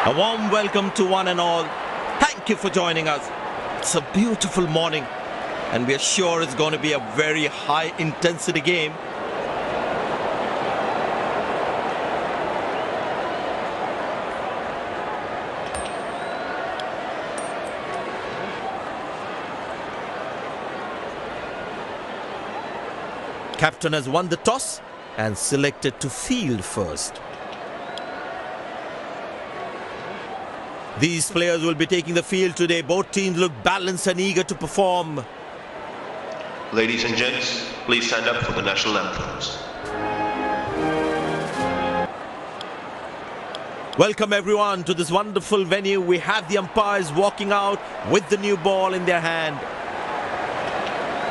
A warm welcome to one and all. Thank you for joining us. It's a beautiful morning and we are sure it's going to be a very high intensity game. Captain has won the toss and selected to field first. These players will be taking the field today. Both teams look balanced and eager to perform. Ladies and gents, please stand up for the national anthems. Welcome everyone to this wonderful venue. We have the umpires walking out with the new ball in their hand.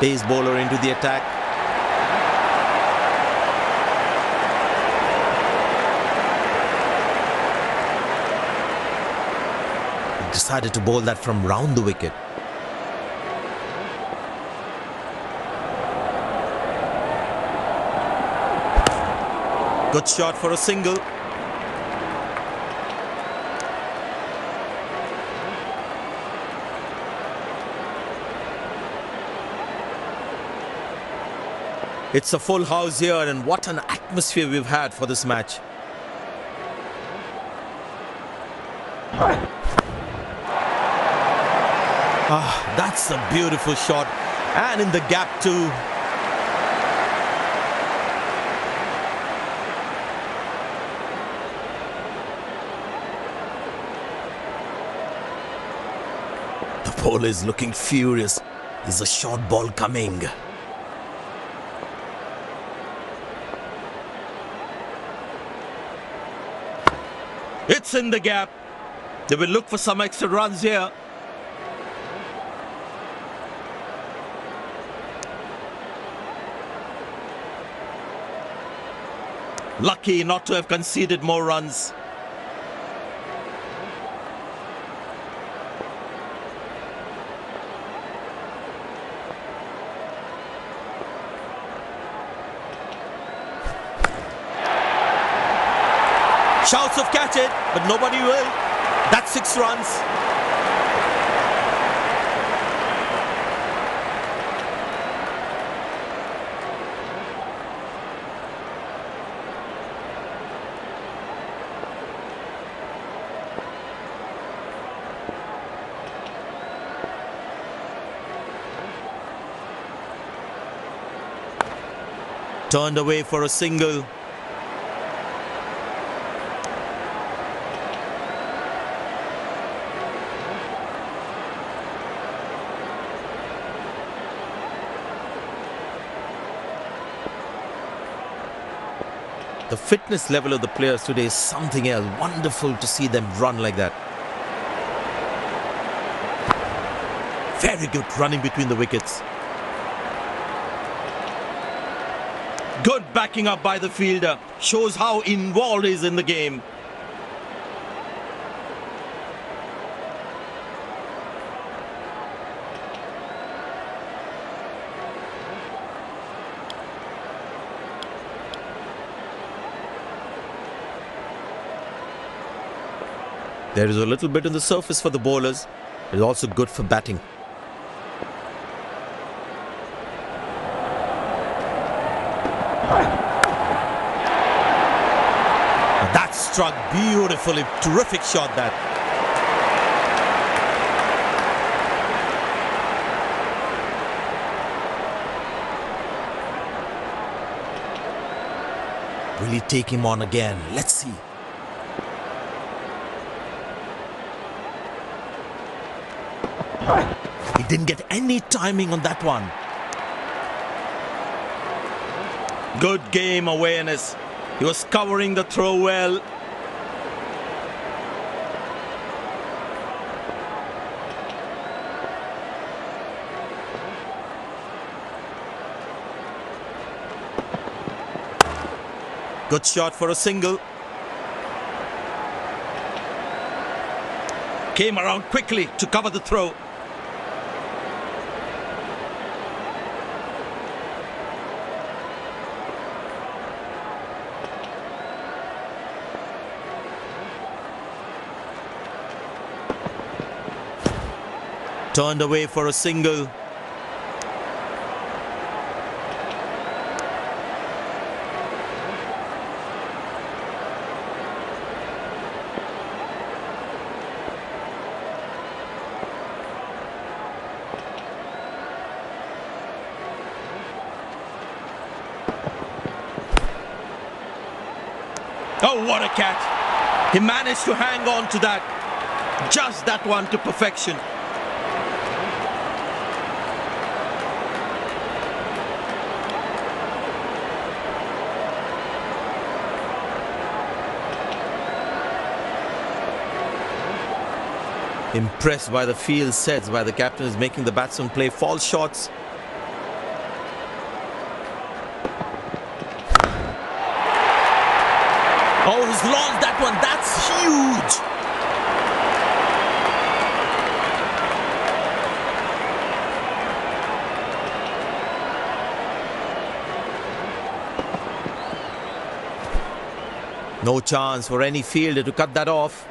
Pace bowler into the attack. Decided to bowl that from round the wicket. Good shot for a single. It's a full house here and what an atmosphere we've had for this match. That's a beautiful shot, and in the gap too. The bowler is looking furious. There's a short ball coming. It's in the gap. They will look for some extra runs here. Lucky not to have conceded more runs. Shouts of catch it, but nobody will. That's 6 runs. Turned away for a single. The fitness level of the players today is something else. Wonderful to see them run like that. Very good running between the wickets. Good backing up by the fielder. Shows how involved he is in the game. There is a little bit on the surface for the bowlers. It is also good for batting. That struck beautifully. Terrific shot that. Will he take him on again? Let's see. He didn't get any timing on that one. Good game awareness. He was covering the throw well. Good shot for a single. Came around quickly to cover the throw. Turned away for a single. Oh, what a catch! He managed to hang on to that. Just that one to perfection. Impressed by the field sets by the captain is making the batsman play false shots. Oh, he's launched that one. That's huge. No chance for any fielder to cut that off.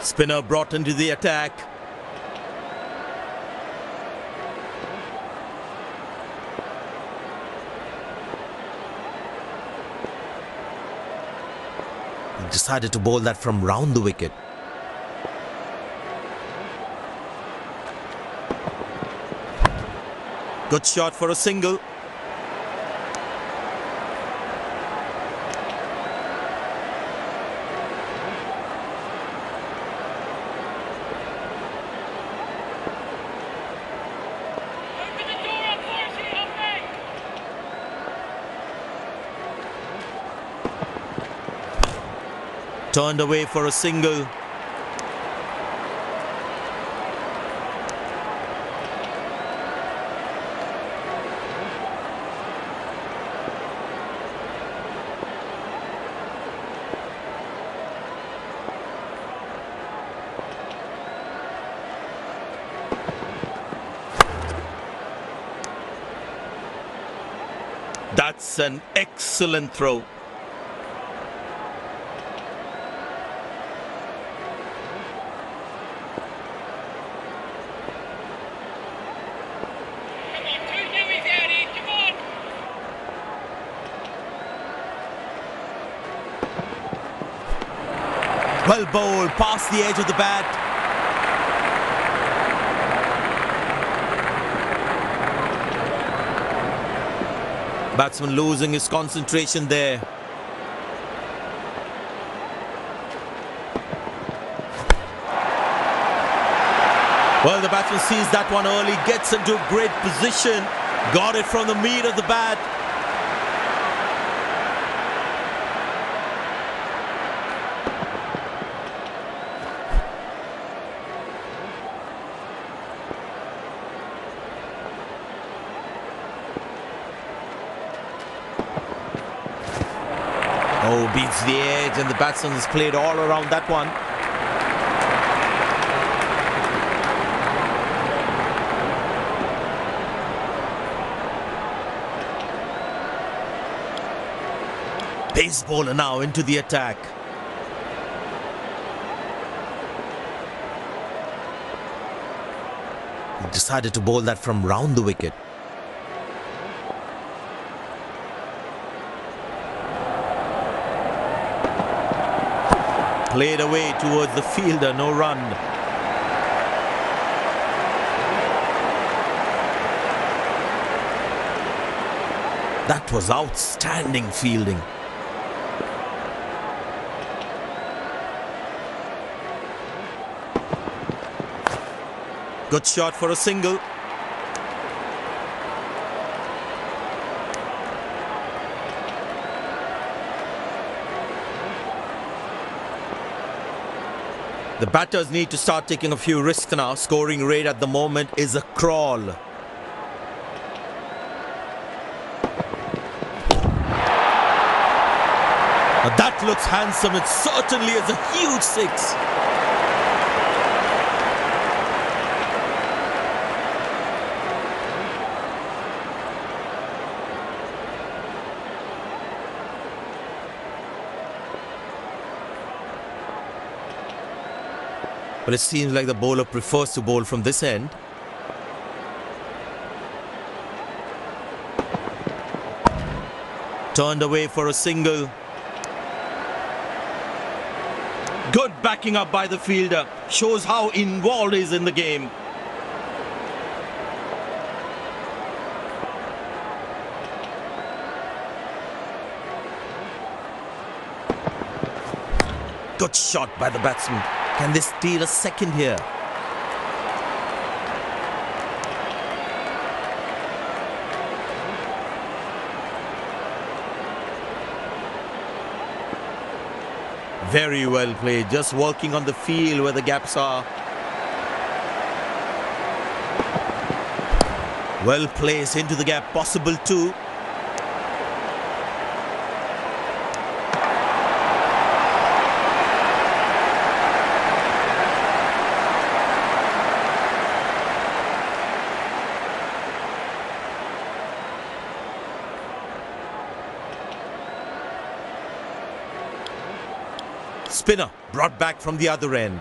Spinner brought into the attack. He decided to bowl that from round the wicket. Good shot for a single. Turned away for a single. That's an excellent throw. Well bowled, past the edge of the bat. Batsman losing his concentration there. Well, the batsman sees that one early, gets into a great position, got it from the meat of the bat. Oh, beats the edge, and the batsman has played all around that one. Pace bowler now into the attack. He decided to bowl that from round the wicket. Played away towards the fielder, no run. That was outstanding fielding. Good shot for a single. The batters need to start taking a few risks now. Scoring rate at the moment is a crawl. Now that looks handsome. It certainly is a huge six. But it seems like the bowler prefers to bowl from this end. Turned away for a single. Good backing up by the fielder. Shows how involved he is in the game. Good shot by the batsman. Can they steal a second here? Very well played, just working on the field where the gaps are. Well placed into the gap, possible too. Spinner brought back from the other end.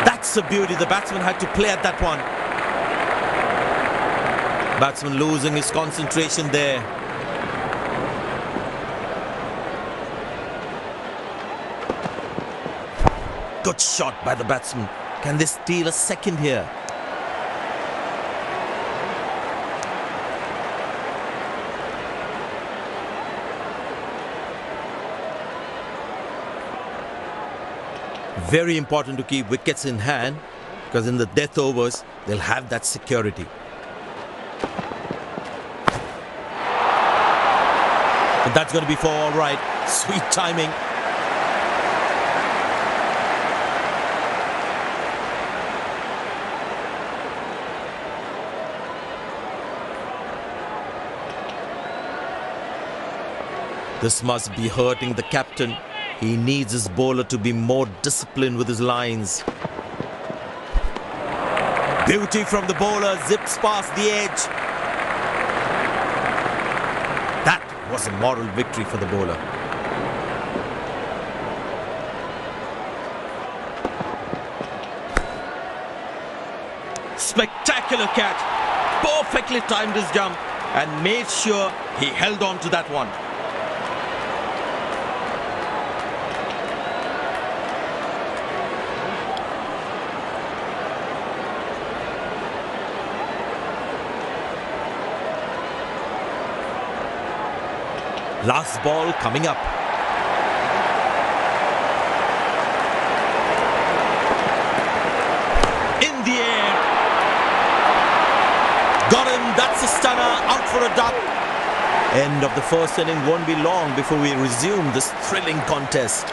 That's a beauty. The batsman had to play at that one. Batsman losing his concentration there. Good shot by the batsman. Can they steal a second here? Very important to keep wickets in hand, because in the death overs, they'll have that security. But that's going to be for all right. Sweet timing. This must be hurting the captain. He needs his bowler to be more disciplined with his lines. Beauty from the bowler, zips past the edge. That was a moral victory for the bowler. Spectacular catch. Perfectly timed his jump and made sure he held on to that one. Last ball coming up. In the air. Got him. That's a stunner. Out for a duck. End of the first inning won't be long before we resume this thrilling contest.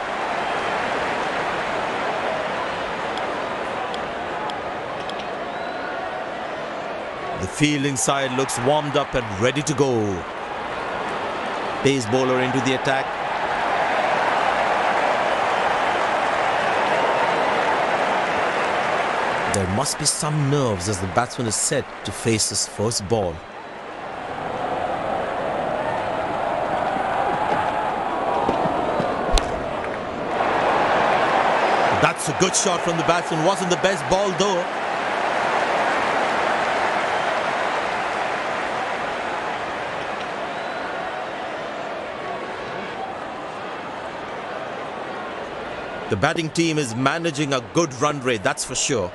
The fielding side looks warmed up and ready to go. Pace bowler into the attack. There must be some nerves as the batsman is set to face his first ball. That's a good shot from the batsman. Wasn't the best ball though. The batting team is managing a good run rate, that's for sure.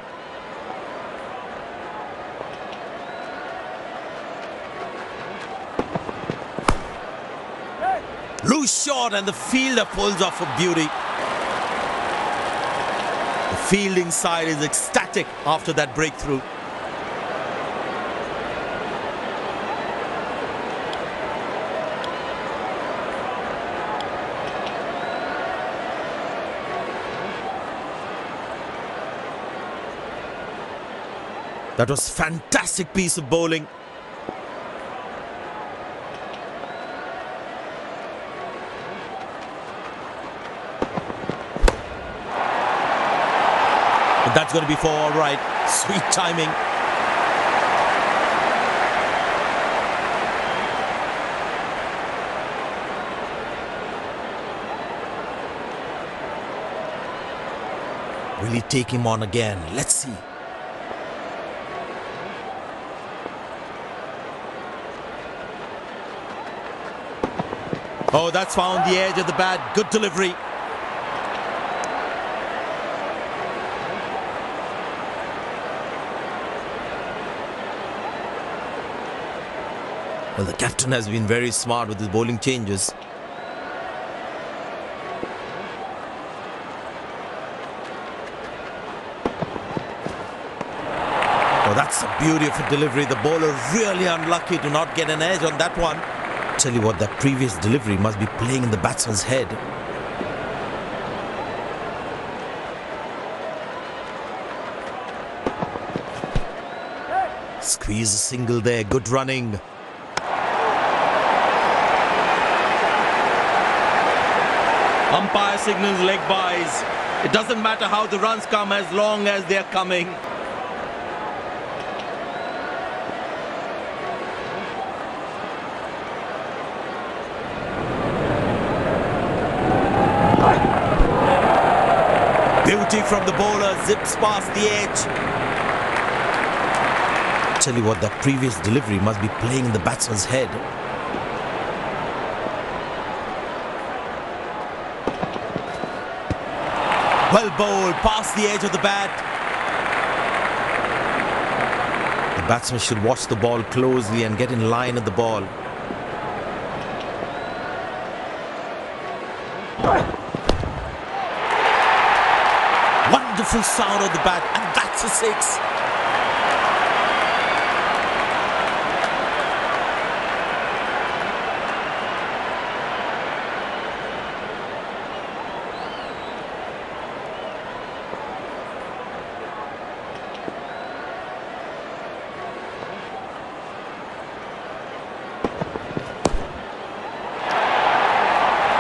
Loose shot and the fielder pulls off a beauty. The fielding side is ecstatic after that breakthrough. That was a fantastic piece of bowling. But that's going to be for all right. Sweet timing. Will he take him on again? Let's see. Oh, that's found the edge of the bat. Good delivery. Well, the captain has been very smart with his bowling changes. Oh, that's a beautiful delivery. The bowler really unlucky to not get an edge on that one. Tell you what, that previous delivery must be playing in the batsman's head. Squeeze a single there. Good running. Umpire signals leg byes. It doesn't matter how the runs come as long as they are coming. Beauty from the bowler, zips past the edge. Tell you what, that previous delivery must be playing in the batsman's head. Well bowled, past the edge of the bat. The batsman should watch the ball closely and get in line at the ball. Wonderful sound of the bat, and that's a six.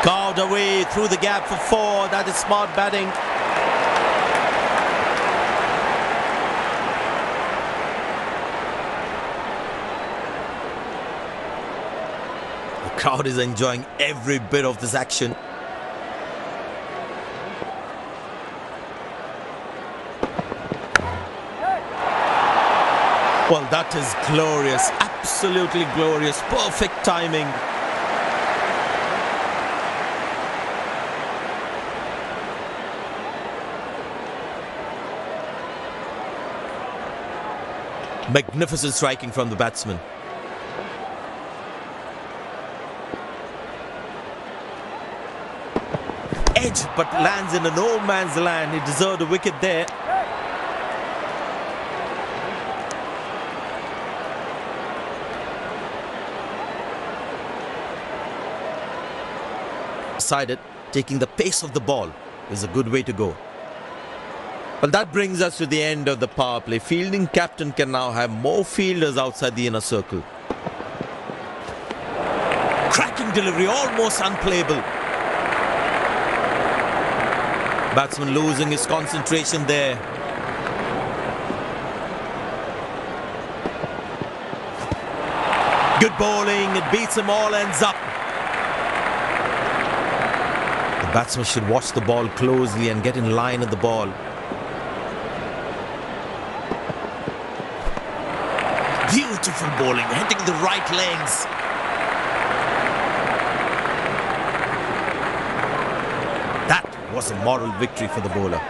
Carved away through the gap for four. That is smart batting. The crowd is enjoying every bit of this action. Well, that is glorious, absolutely glorious, perfect timing. Magnificent striking from the batsman. Edge, but lands in an old man's land. He deserved a wicket there. Decided taking the pace of the ball is a good way to go. Well, that brings us to the end of the power play. Fielding captain can now have more fielders outside the inner circle. Cracking delivery, almost unplayable. Batsman losing his concentration there. Good bowling, it beats him all, ends up. The batsman should watch the ball closely and get in line at the ball. Beautiful bowling, hitting the right legs. That was a moral victory for the bowler.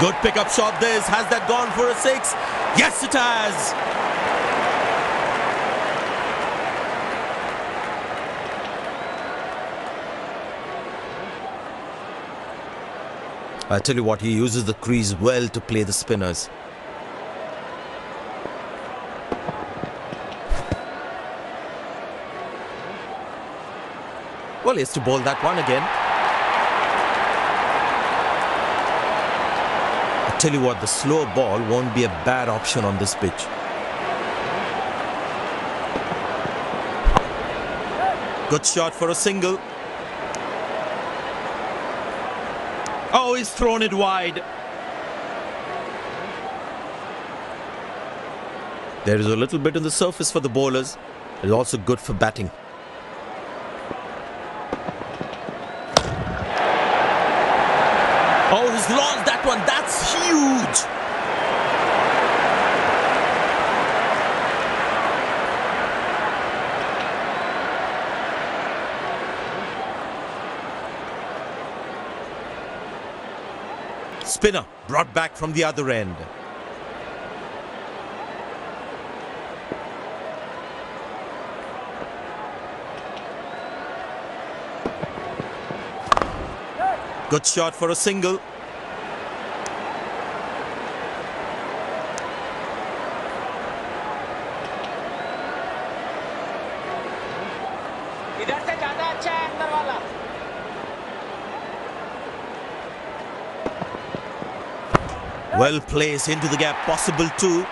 Good pickup shot this. Has that gone for a six? Yes, it has. I tell you what, he uses the crease well to play the spinners. Well, he has to bowl that one again. I tell you what, the slow ball won't be a bad option on this pitch. Good shot for a single. Oh, he's thrown it wide. There is a little bit on the surface for the bowlers. It's also good for batting. spinner brought back from the other end. Good shot for a single. इधर से ज्यादा अच्छा है अंदर वाला. Well placed into the gap, possible too.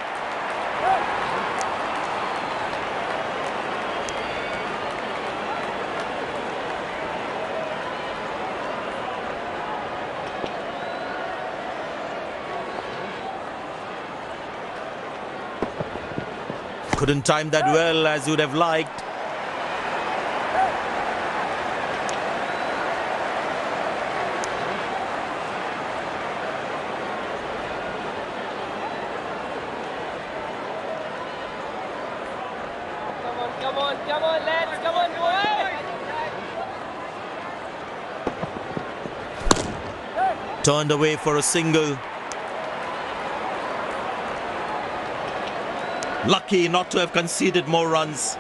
Couldn't time that well as you'd have liked. Come on, let's come on, boy. Turned away for a single. Lucky not to have conceded more runs.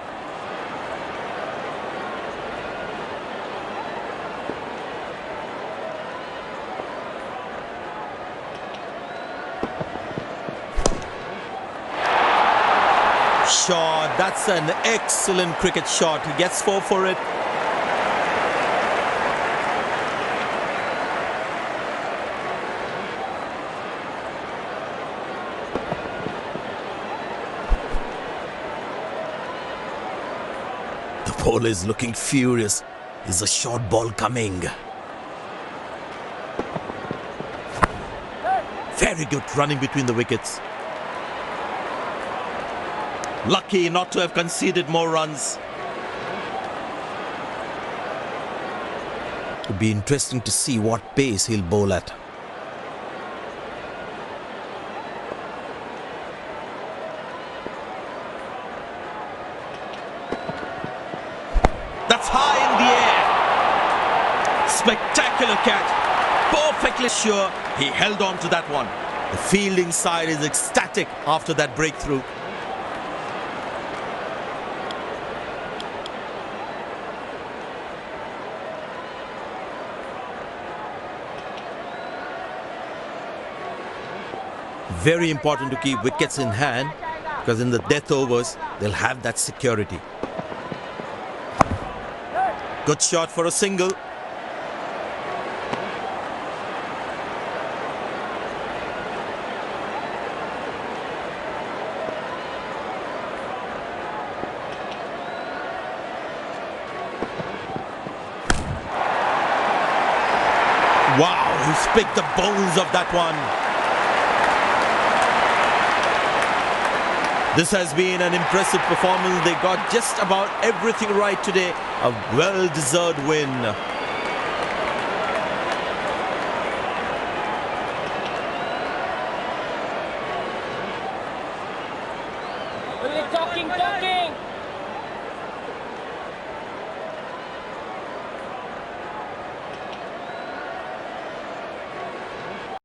Shot, that's an excellent cricket shot. He gets 4 for it. The bowler is looking furious. Is a short ball coming? Very good running between the wickets. Lucky not to have conceded more runs. It'll be interesting to see what pace he'll bowl at. That's high in the air. Spectacular catch. Perfectly sure he held on to that one. The fielding side is ecstatic after that breakthrough. Very important to keep wickets in hand, because in the death overs, they'll have that security. Good shot for a single. Wow, he's picked the bones of that one. This has been an impressive performance. They got just about everything right today. A well-deserved win. Only talking.